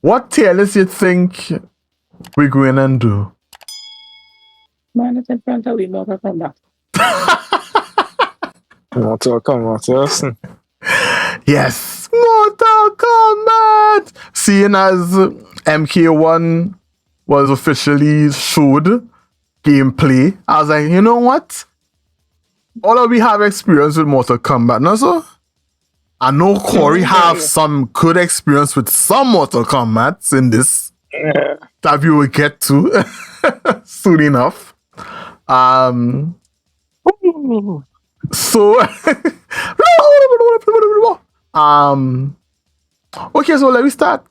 What tier list you think we're going and do? Man, it's in front of we Mortal Kombat. Mortal Kombat, yes. Yes, Mortal Kombat! Seeing as MK1 was officially showed gameplay, I was like, you know what? All of we have experience with Mortal Kombat, no so? I know Corey have some good experience with some Mortal Kombats in this that we will get to soon enough. So okay, so let me start.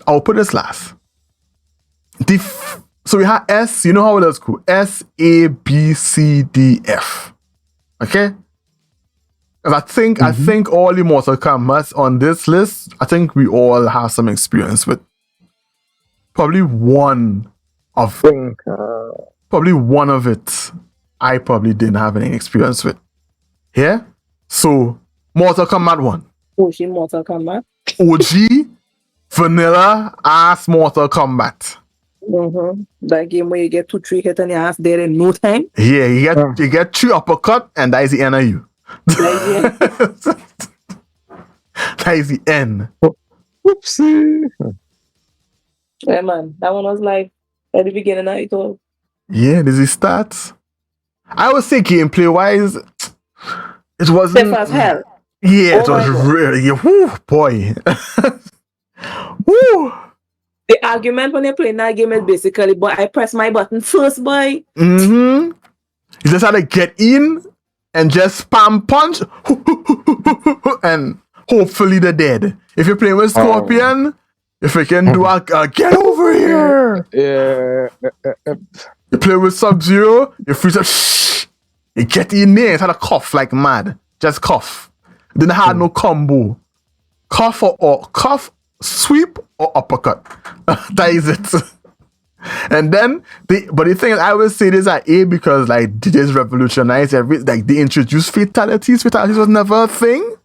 I'll put this last. So we have S, you know how it is cool. S, A, B, C, D, F. Okay? I think all the Mortal Kombat on this list, I think we all have some experience with. Probably one of it I probably didn't have any experience with. Yeah? So Mortal Kombat 1. OG Mortal Kombat. OG vanilla ass Mortal Kombat. That game where you get 2-3 hits on your ass there in no time. Yeah, you get 3 uppercut and that is the end of you. That is the end. Whoopsie. Yeah, man. That one was like at the beginning of it all. Yeah, this is stats. I would say gameplay wise, it wasn't. Stiff as hell. Yeah, it was really. Whoo, boy. Woo. The argument when you're playing that game is basically, but I press my button first, boy. You just had to get in and just spam punch, and hopefully they're dead. If you're playing with Scorpion, if you can do a get over here. Yeah. You play with Sub-Zero, you freeze up, you get in there, it's had a cough like mad. Just cough. Didn't have no combo. Cough or cough, sweep or uppercut. That is it. And then but the thing is, I would say this at A because like they just revolutionized like they introduced fatalities. Fatalities was never a thing.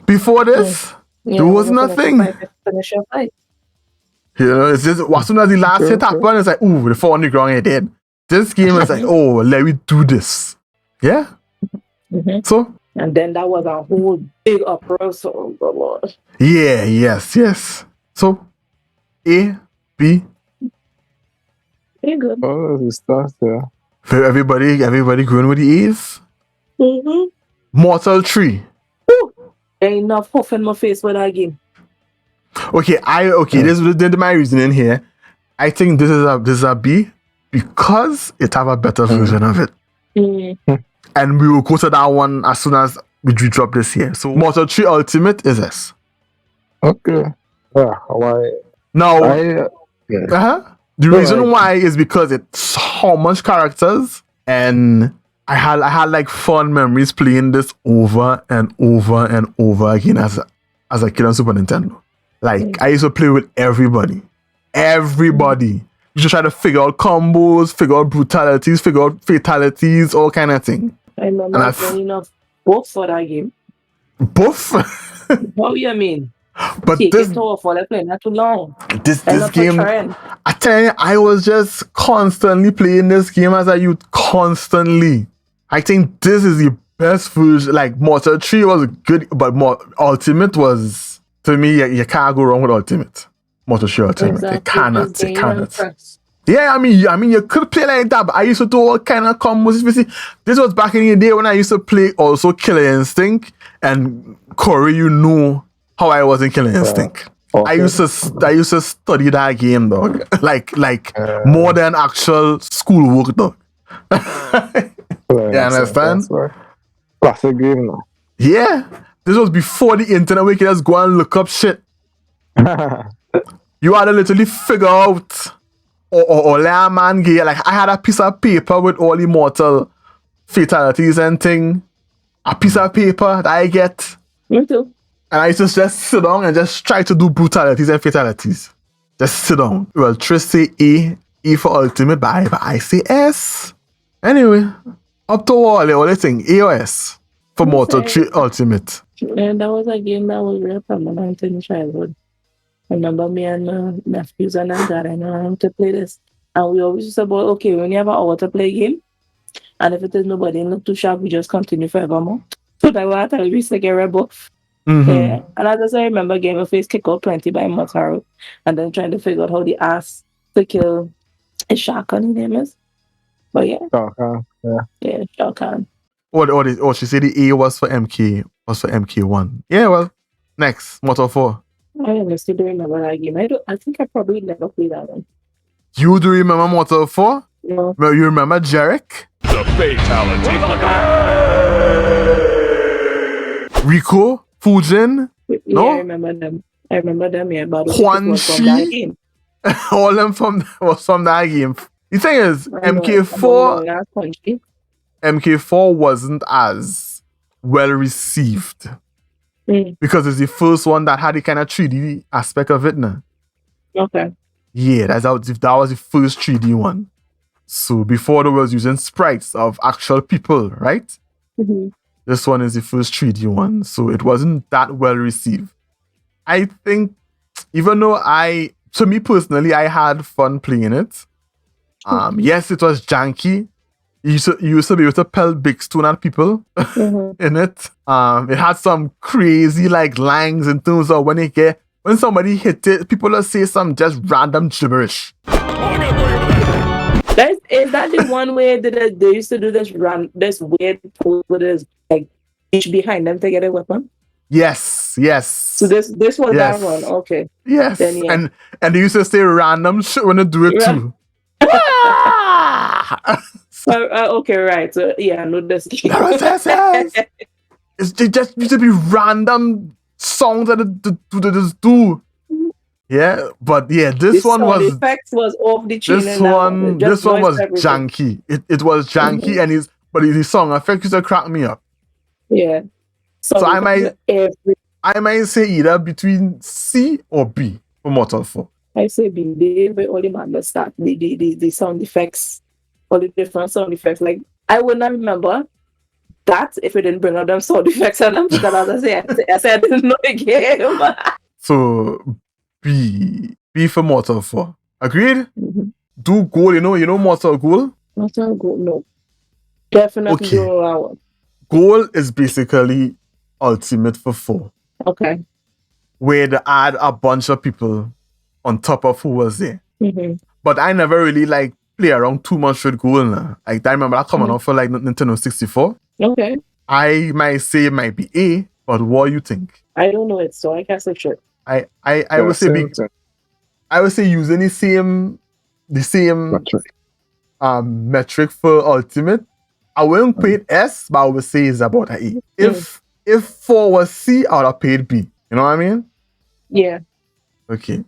Before this, there was nothing. Finish your fight. You know, it's just as soon as the last hit happened, it's like, ooh, the fall on the ground and dead. This game is like, oh, let me do this. Yeah. So. And then that was a whole big uproar. So, oh Lord. Yeah. Yes. So, A, B. Very good. Oh, the stars there. For everybody going with the A's. Mortal 3. Ooh, ain't enough huff in my face with that game. Okay, this is my reasoning here. I think this is a B because it have a better version of it. And we will go to that one as soon as we drop this here. So Mortal 3 Ultimate is S. Okay. Why? Now, the reason why is because it's how much characters, and I had like fun memories playing this over and over and over again as a kid on Super Nintendo. Like, I used to play with everybody. You should try to figure out combos, figure out brutalities, figure out fatalities, all kind of thing. I remember playing enough buff for that game. Buff? What do you mean? But Take this it off for like playing that too long. This game, I tell you, I was just constantly playing this game as a youth, constantly. I think this is the best version. Like, Mortal 3 was good, but Ultimate was, to me, you can't go wrong with Ultimate. Mortal 3 Ultimate. Exactly. You cannot. Yeah, I mean, you could play like that, but I used to do all kind of combos. This was back in the day when I used to play also Killer Instinct, and Corey, you know how I was in Killer Instinct. Okay. I used to study that game, dog. like more than actual schoolwork, dog. You understand? Classic game now. Yeah. This was before the internet where you could just go and look up shit. You had to literally figure out or let a man get, like, I had a piece of paper with all the mortal fatalities and thing. A piece of paper that I get. Me too. And I used to just sit down and just try to do brutalities and fatalities. Just sit down. Well, Trish say A for Ultimate, but I say S. Anyway, up to all the thing, A or S for Mortal 3 Ultimate. And that was a game that was real permanent in childhood. I remember me and nephews and dad to play this. And we always used to about, okay, when you have an hour to play a game, and if it is nobody in the too sharp, we just continue forevermore. So that was how we used to get rebuff. Yeah. And I just remember Game of Face kick out 20 by Motaro and then trying to figure out how the ass to kill a Shah Khan, his name is. But yeah. Shah Khan, yeah. Yeah, Shah Khan. She said the A was for MK1. Yeah, well, next, Mortal 4. I honestly don't remember that game. I think I probably never played that one. You do remember Mortal 4? No. Well, you remember Jarek? The fatality. Rico? Fujin? Yeah, No? I remember them. Yeah, but Quan it was from that Chi? game. All them was from that game. The thing is, I know, MK4 wasn't as well received because it's the first one that had the kind of 3D aspect of it now. Okay. Yeah, that was the first 3D one. So before they was using sprites of actual people, right? Mm-hmm. This one is the first 3D one, so it wasn't that well received. I think, even though to me personally, I had fun playing it. Yes, it was janky. You used to be able to pelt big stone at people in it. It had some crazy like lines in terms of when somebody hit it, people will say some just random gibberish. Is that the one where they used to do this weird pose with this like each behind them to get a weapon? Yes. So this was that one. Okay. Yes. Then, yeah. And they used to say random shit when they do it too. Okay, right. So yeah, I know this. It's just used to be random songs that they just do. Yeah, but yeah, this one was effects was off the chain. This one was janky. It was janky, and the song effect used to crack me up. Yeah. So I might say either between C or B for Mortal 4. I say B. They only man that start the sound effects, all the different sound effects. Like I would not remember that if we didn't bring out them sound effects and them because as I said I didn't know the game. So B for Mortal 4. Agreed? Mm-hmm. Do goal, you know Mortal Goal? Mortal Goal, no. Definitely Okay. do that one. Goal is basically Ultimate for 4. Okay. Where they add a bunch of people on top of who was there. Mm-hmm. But I never really play around too much with Goal now. I remember that coming out for Nintendo 64. Okay. I might say it might be A, but what do you think? I don't know it, so I can't say sure. I would say I would say using the same metric for Ultimate. I wouldn't pay it S, but I would say it's about an A. If 4 was C, I would have paid B. You know what I mean? Yeah. Okay.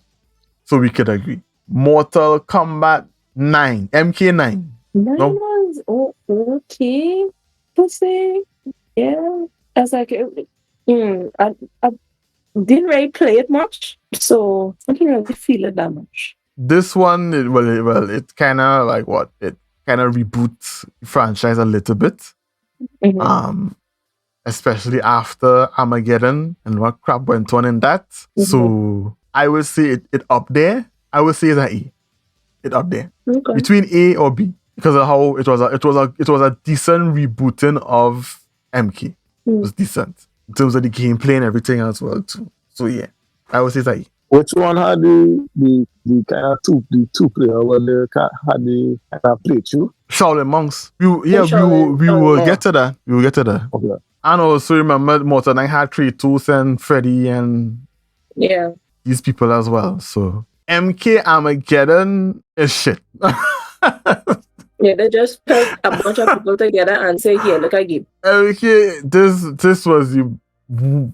So we could agree. Mortal Kombat 9. MK9. 9 No? was okay. Let's say, yeah. I was like, I didn't really play it much, so I didn't really feel it that much. This one, it kind of it kind of reboots the franchise a little bit. Mm-hmm. Especially after Armageddon and what crap went on in that. Mm-hmm. So I would say it up there. I would say it's an A. It up there. Okay. Between A or B. Because of how it was a decent rebooting of MK. It was decent. In terms of the gameplay and everything as well too. So yeah. I would say it's an A. Which one had the kind of two player where they had the kind of play too? Shaolin Monks. We will get to that. We will get to that. Okay. And also remember Mortal 9 had Kratos and Freddy and these people as well. So MK Armageddon is shit. Yeah, they just put a bunch of people together and say, here, look at you. Okay, this was the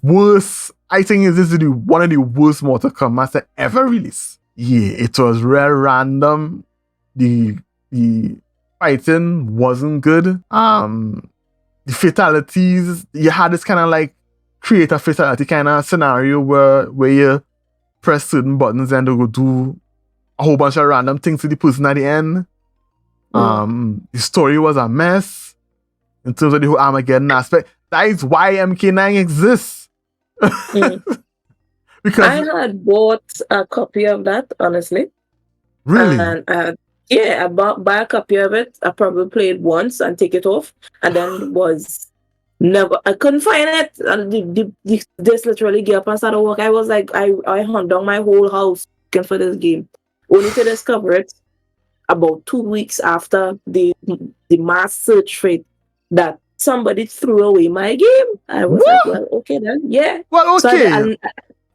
worst. I think this is one of the worst Mortal Kombat ever released. Yeah, it was real random. The fighting wasn't good. The fatalities, you had this kind of create a fatality kind of scenario where you press certain buttons and they will do a whole bunch of random things to the person at the end. The story was a mess in terms of the whole Armageddon aspect. That is why MK9 exists. Because I had bought a copy of that, honestly. really, And I buy a copy of it. I probably played once and take it off, and then was never. I couldn't find it. And this literally get up and started work. I was like, I hunt down my whole house looking for this game, only to discover it about 2 weeks after the mass search for it that somebody threw away my game. I was like, well, okay then, yeah. well, So okay, I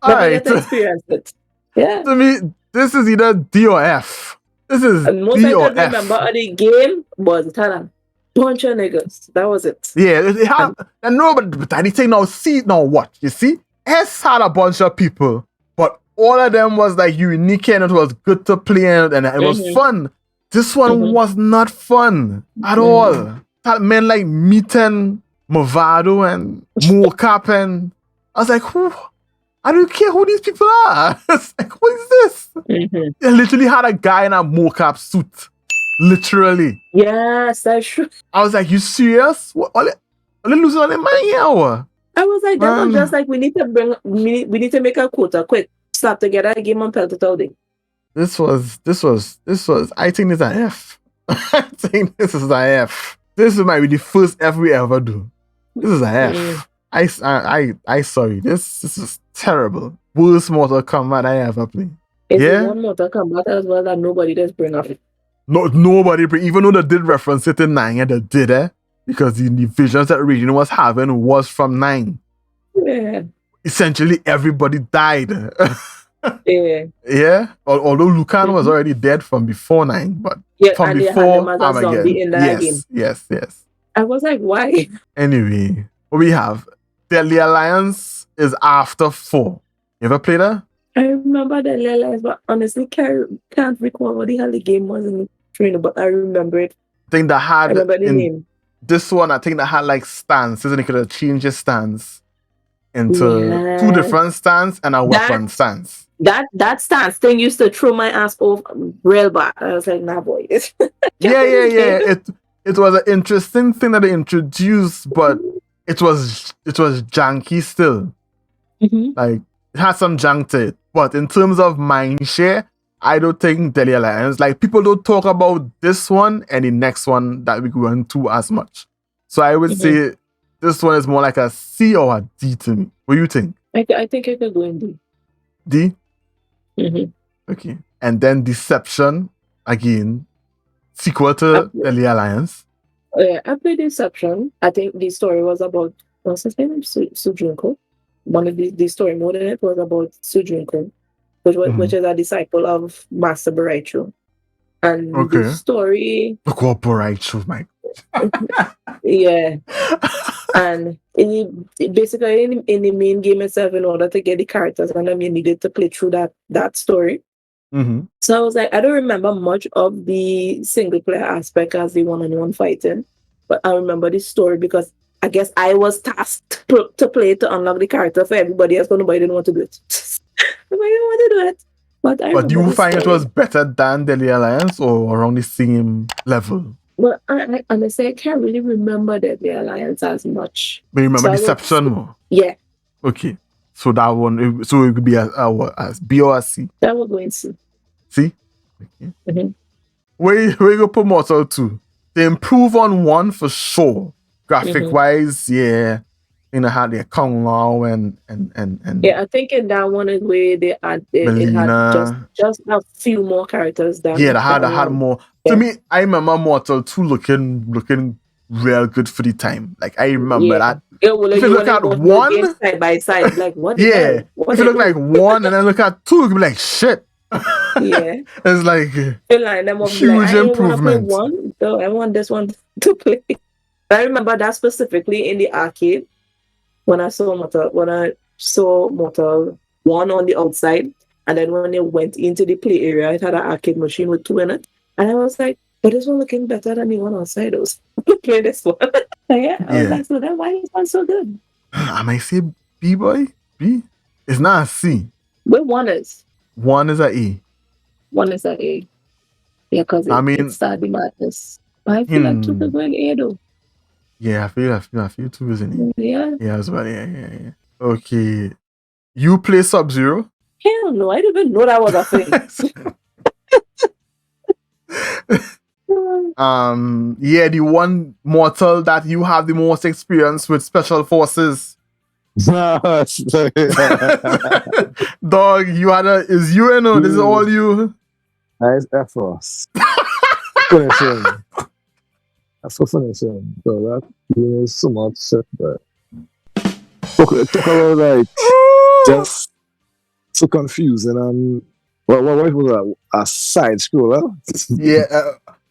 all never right. get to experience it. Yeah. To me, this is either D or F. This is And most D I or could F. remember of the game was it had a bunch of niggas. That was it. Yeah, it had. And no, but anything now. See now, what you see? S had a bunch of people, but all of them was like unique and it was good to play and it was fun. This one was not fun at all. That meant like meeting Movado and Mocap, and I was like, who? I don't care who these people are. It's like, what is this? They literally had a guy in a mocap suit. Literally. Yes, that's true. I was like, you serious? What? Are they losing on their money here? I was like, that was just like, we need to make a quota quick. Slap together a game and pelt it all day. This was, I think this is an F. I think this is an F. This might be the first F we ever do. This is an F. I sorry. This is terrible. Worst Mortal Kombat I ever played. It's the one Mortal Kombat as well that nobody does bring up. No, nobody bring, even though they did reference it in 9, and they did it because the visions that Region was having was from 9. Yeah. Essentially, everybody died. Yeah. Yeah. Although Lucan was already dead from before 9, but from and before they had him as a zombie in that game. Yes. I was like, why? Anyway, what we have, Deadly Alliance is after 4. You ever played that? I remember the Alliance, but honestly can't recall what the hell the game was in the trainer, but I remember it. I think that had I remember the name. This one, I think that had like stances, and you could have changed your stance into 2 different stance and a weapon stance. That stance thing used to throw my ass off real bad. I was like, nah, boy. Yeah. It was an interesting thing that they introduced, but it was janky still. Like, it had some junk to it. But in terms of mindshare, I don't think Deadly Alliance, like, people don't talk about this one and the next one that we go into as much. So I would say this one is more like a C or a D to me. What do you think? I think I could go in D. D? Okay. And then Deception, again, sequel to Deadly Alliance. Yeah, I played Deception. I think the story was about, what's his name? Sujunko. One of the story mode in it was about Sujunko, which is a disciple of Master Baraicho. And the story... Look what Baraicho, my... Yeah. And basically in the main game itself, in order to get the characters, and you needed to play through that story. So I was like, I don't remember much of the single player aspect as the one-on-one fighting, but I remember the story because I guess I was tasked to play to unlock the character for everybody else, but nobody didn't want to do it. Nobody didn't want to do it. But do you find it was better than Deadly Alliance or around the same level? Well, I honestly, I can't really remember Deadly Alliance as much. But you remember Deception more? Yeah. Okay. So that one, so it could be as B or a C? That would go in C. C? Okay. Where you go put Mortal 2? They improve on 1 for sure. Graphic-wise, yeah. You know, had their Kung Lao and yeah, I think in that one is where it had just a few more characters than they had more. Yeah. To me, I remember Mortal 2 looking real good for the time. Like, I remember that. Yeah, well, if you look at 1 side by side, like what? Yeah. If you look like 1 and then look at 2, you'll be like, shit. Yeah. It's like huge improvement. I want this one to play. I remember that specifically in the arcade when I saw Mortal 1 on the outside, and then when they went into the play area, it had an arcade machine with 2 in it, and I was like, but this one looking better than the one outside. I was play this one. I was like, so then why is this one so good? I might say B, boy. B. It's not a C. Where 1 is? 1 is a E. 1 is a A. Yeah, because it started the madness. I feel like 2 could go in A though. Yeah, I feel 2 is in it. Yeah. Yeah, as well. Yeah. Okay. You play Sub-Zero? Hell no, I didn't even know that was a thing. Yeah, the one mortal that you have the most experience with special forces. Dog, you had is you and this is all you. Nice Air Force. Finishing. That's for finishing. So that is so much shit, but talk about like just so confusing and what was a side scroller? Yeah,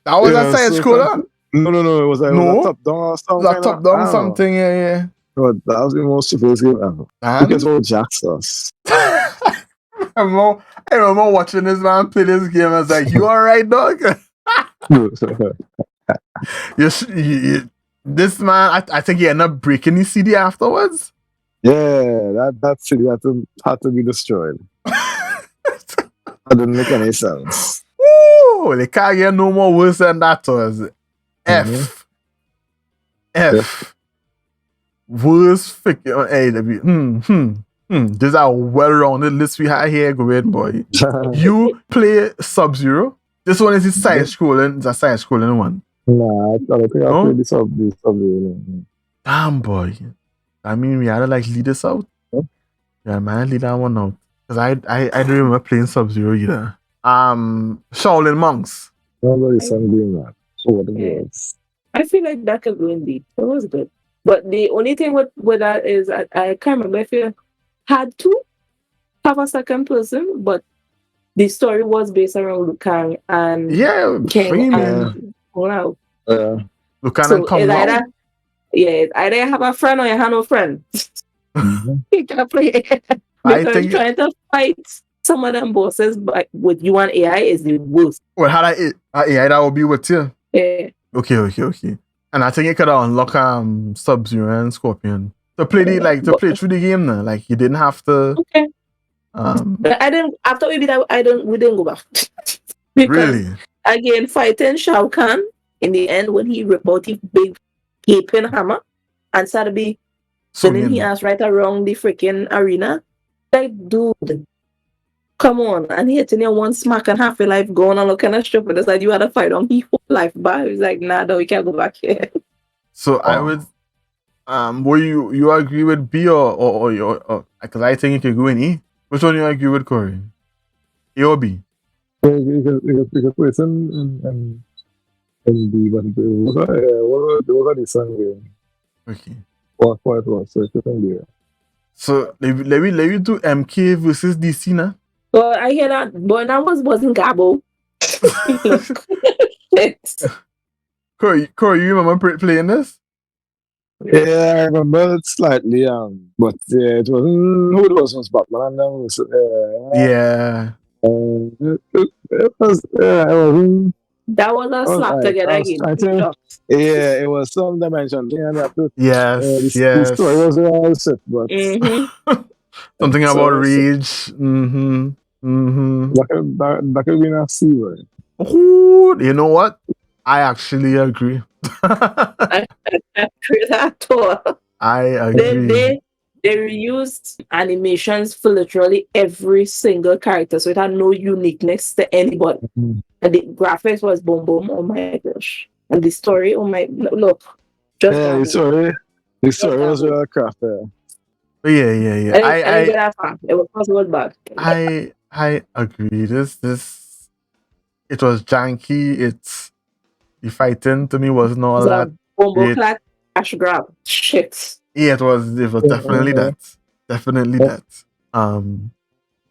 that was a side scroller. No, it was like no, a top down or something. That top down something, yeah. No, that was the most stupidest game ever. Because all jacks us. I remember watching this man play this game. I was like, "You alright, dog?" This man, I think he ended up breaking the CD afterwards. Yeah, that CD had to be destroyed. That didn't make any sense. Ooh, they can't get no more worse than that was. F. Worst freaking This is a well-rounded list we have here, great boy. You play Sub-Zero. This one is a side-scrolling. It's a side-scrolling one. Nah, I don't think I played the Sub-Zero. Damn, boy. I mean, we had to like lead this out. Huh? Yeah, man, lead that one out. Because I don't remember playing Sub-Zero either. Shaolin Monks. Nobody some game that. What it was. I feel like that could go indeed. It was good. But the only thing with that is I can't remember if you had to have a second person, but the story was based around Liu Kang and King and Wow. Liu Kang and Kung Lao. It's either you have a friend or you have no friend. You can't play it. Because trying to fight some of them bosses but with you and AI is the worst. Well, how that AI that would be with you? Yeah. Okay. And I think it could unlock Sub-Zero and Scorpion to play play through the game now. Like you didn't have to. Okay. But I didn't. After we did that, we didn't go back. Really? Again, fighting Shao Kahn in the end when he ripped out his big gaping hammer and started be spinning his ass right around the freaking arena. Like, dude, come on! And he hitting you one smack and half your life going on looking at stupid. It's like you had to fight on his whole life, but he's like, nah, no, we can't go back here. So I would, will you agree with B or because I think it could go in E. Which one you agree with, Corey? A or B? You could put it in B, but what are the same game? Okay. What it was? So it's in there. So let me do MK versus DC now. Well, I hear that, but that wasn't Gabo. Corey, you remember playing this? Yeah, I remember it slightly, but yeah, it wasn't who it was Batman and it wasn't. That was a slap together game. Yeah, it was some dimension. Yes. The story was all shit, but something about rage. That could be a C word. Ooh, you know what? I actually agree. I agree that too. I agree. They reused animations for literally every single character, so it had no uniqueness to anybody. And the graphics was boom boom. Oh my gosh! And the story, oh my look. The story was really crafty. Yeah. I get that far. It was bad. I agree. This it was janky. It's the fighting to me wasn't all that. Bombo clap, cash grab. Shit. Yeah, it was definitely that. Definitely that.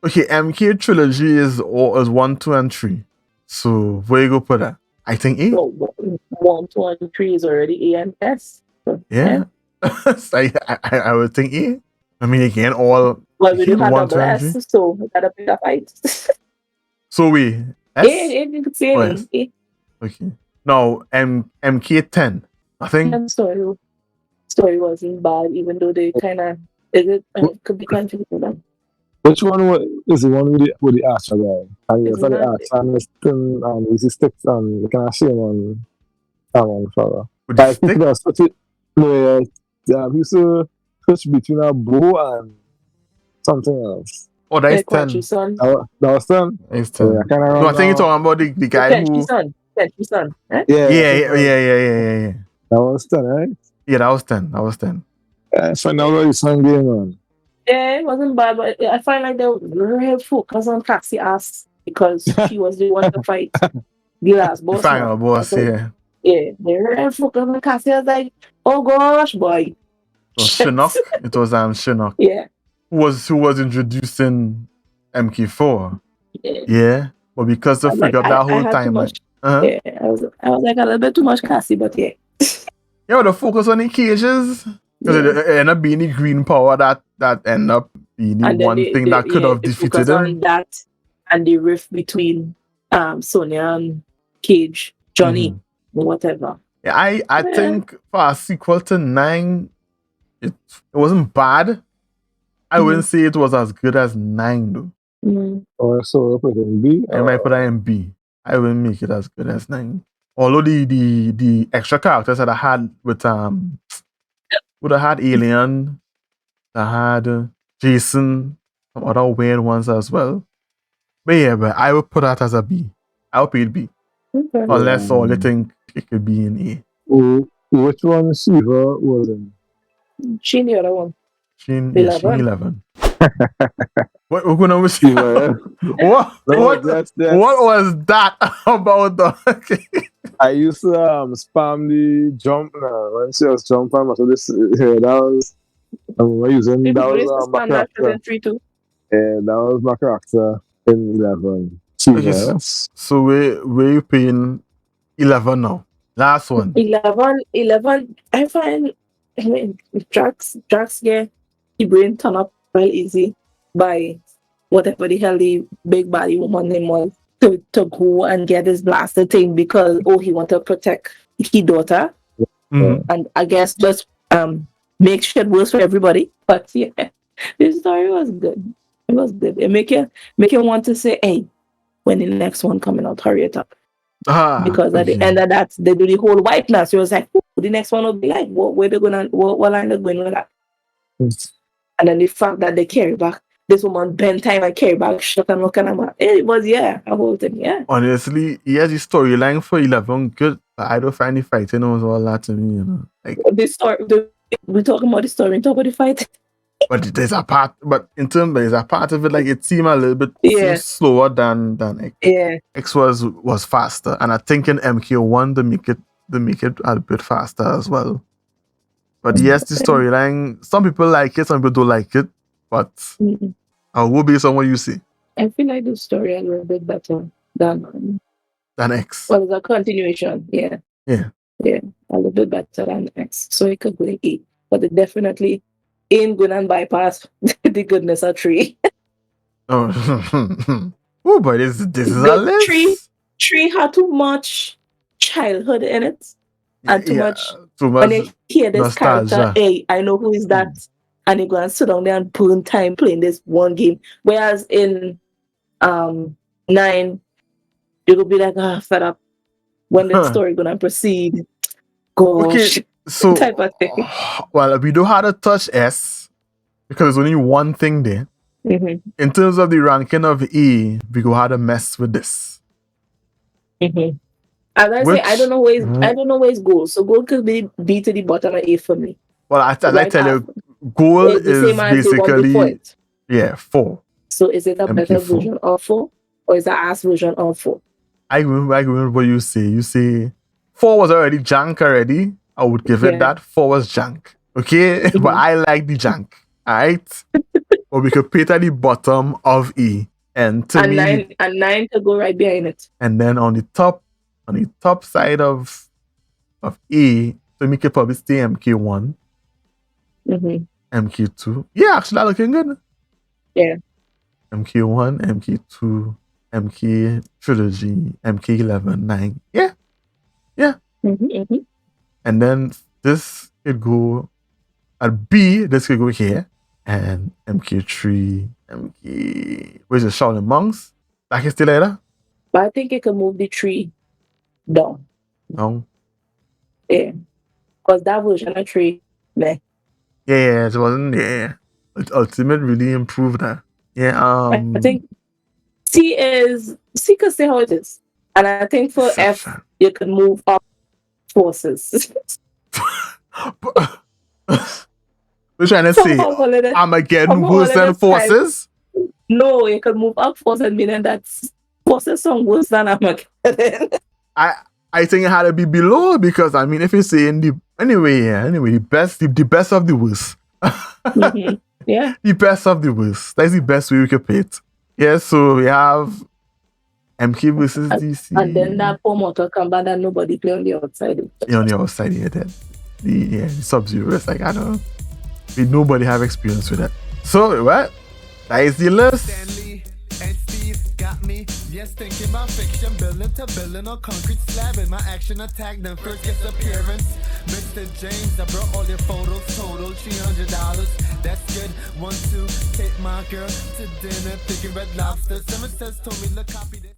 Okay, MK trilogy is 1, 2, and 3. So where you go put that? I think A. 1, 2, and 3 is already A and S. Yeah. I would think A. I mean, again, all. Well, we do have double S, so we gotta pick a fight. So we S? Yeah, you could say A. Okay. Now MK10. I think story wasn't bad, even though they kind of could be confusing. Which one is the one with the Astra guy? And it's like the Astra and the thing, with the sticks and the kind of shame on fella. With the stick? He used to switch between a bow and something else. Oh, that is Quench 10. Son. That was 10? That is Yeah, 10. I can't remember. No, I think you're talking about the guy Quench who. Son. Quench Son. Eh? Yeah, Yeah. That was 10, right? Yeah, that was 10. That was 10. I find out what some game on. Yeah, it wasn't bad, but I find like they were real focused on Cassie ass because she was the one to fight the last The boss. final boss, So, yeah. yeah, they were real focused on Cassie. I was like, oh gosh, boy. It was Shinnok. It was Shinnok. Yeah. Who was introducing MK4. Yeah. Yeah. But because the freak Like, up that I whole had too time. much. Uh-huh. Yeah, I was like a little bit too much Cassie, but yeah. Yeah, the focus on the cages. Because it ended up being the green power that ended up being the one thing that could have defeated him. On that and the rift between Sonya and Cage, Johnny, whatever. Yeah, I think for a sequel to 9, it wasn't bad. I wouldn't say it was as good as 9 though. Or so put it in B. I might put that in B. I wouldn't make it as good as 9. Although the extra characters that I had with would have had Alien, I had Jason, some other weird ones as well. But yeah, but I would put that as a B. I would put it B. Okay. Unless all you think it could be in A. Which one Shiva was in? She the other one. Shin 11. 11. What we're gonna wish you? What was that about the I used to spam the jump when she was jumping. So this that was using that was my character. Yeah, that was my character in 11. Okay, so where you paying 11 now? Last one. 11. I find Drax get the brain turn up real easy by whatever the hell the big body woman name was to go and get his blaster thing because he want to protect his daughter. And I guess just make shit worse for everybody. But yeah, this story was good. It was good. It make you want to say, hey, when the next one coming out, hurry it up. Because at the end of that, they do the whole whiteness. You was like, the next one will be like, what line they going with that? And then the fact that they carry back this woman bend time and carry back shot and look at him. It was a whole thing, yeah. Honestly, he has the storyline for 11 good, but I don't find the fighting was all that to me, you know. Like we're talking about the story, talk about the fight. But there's a part of it like it seemed a little bit slower than X. Yeah. X was faster, and I think in MK1 they make it a bit faster as well. But yes, the storyline, some people like it, some people don't like it. But I will be someone you see. I feel like the story a little bit better than X. Well, it's a continuation, yeah. Yeah. Yeah, a little bit better than X. So it could go to 8. But it definitely ain't going to bypass the goodness of 3. Oh, but this is a list. 3 had too much childhood in it. And too much when they hear this nostalgia. Character, hey, I know who is that. And you're going to sit down there and burn time playing this one game. Whereas in 9, you'll be like, fed up. When the story going to proceed. Gosh. Okay, so, type of thing. Well, we don't have to touch S because there's only one thing there. Mm-hmm. In terms of the ranking of E, we go how to mess with this. Mm-hmm. As I say, I don't know where it's gold. So gold could be B to the bottom of A for me. Well, I tell you, gold is basically 4. So is it a better version of 4, or is it an ass version of 4? I remember what you say. You say 4 was already jank already. I would give it that. 4 was jank. Okay, Mm-hmm. but I like the jank. All right, but we could put it at the bottom of E, and 9 to go right behind it. And then on the top side of E, so we could probably stay MK1. Mm-hmm. MK2. Yeah, actually, that looking good. Yeah. MK1, MK2, MK Trilogy, MK11, 9. Yeah. Mm-hmm, mm-hmm. And then this could go at B, this could go here. And MK3, where's the Shaolin Monks? That can still later? But I think it can move the 3 down. No. Yeah. Because that version of 3, meh. Yeah, it wasn't. Yeah. Ultimate really improved that. Yeah. I think C can say how it is. And I think for F, Exception. you can move up forces. We're trying to say Armageddon worse than Forces. No, you can move up forces, meaning that Forces song worse than Armageddon. I think it had to be below because I mean, if you're saying the best of the worst. Yeah, the best of the worst. That's the best way we could play it. Yeah, so we have MK versus DC. And then that poor Mortal Kombat that nobody play on the outside. Yeah, on the outside, yeah, then. The Sub-Zero is like, I don't know. Nobody have experience with that. So, what? That is the list. Stanley and Steve got me. Yes, thinking about fiction, building to building on concrete slab. In my action attack, then first gets appearance. Mr. James, I brought all your photos, total $300. That's good. 1, 2, take my girl to dinner, thinking Red Lobster. Someone says, told me, look, copy this.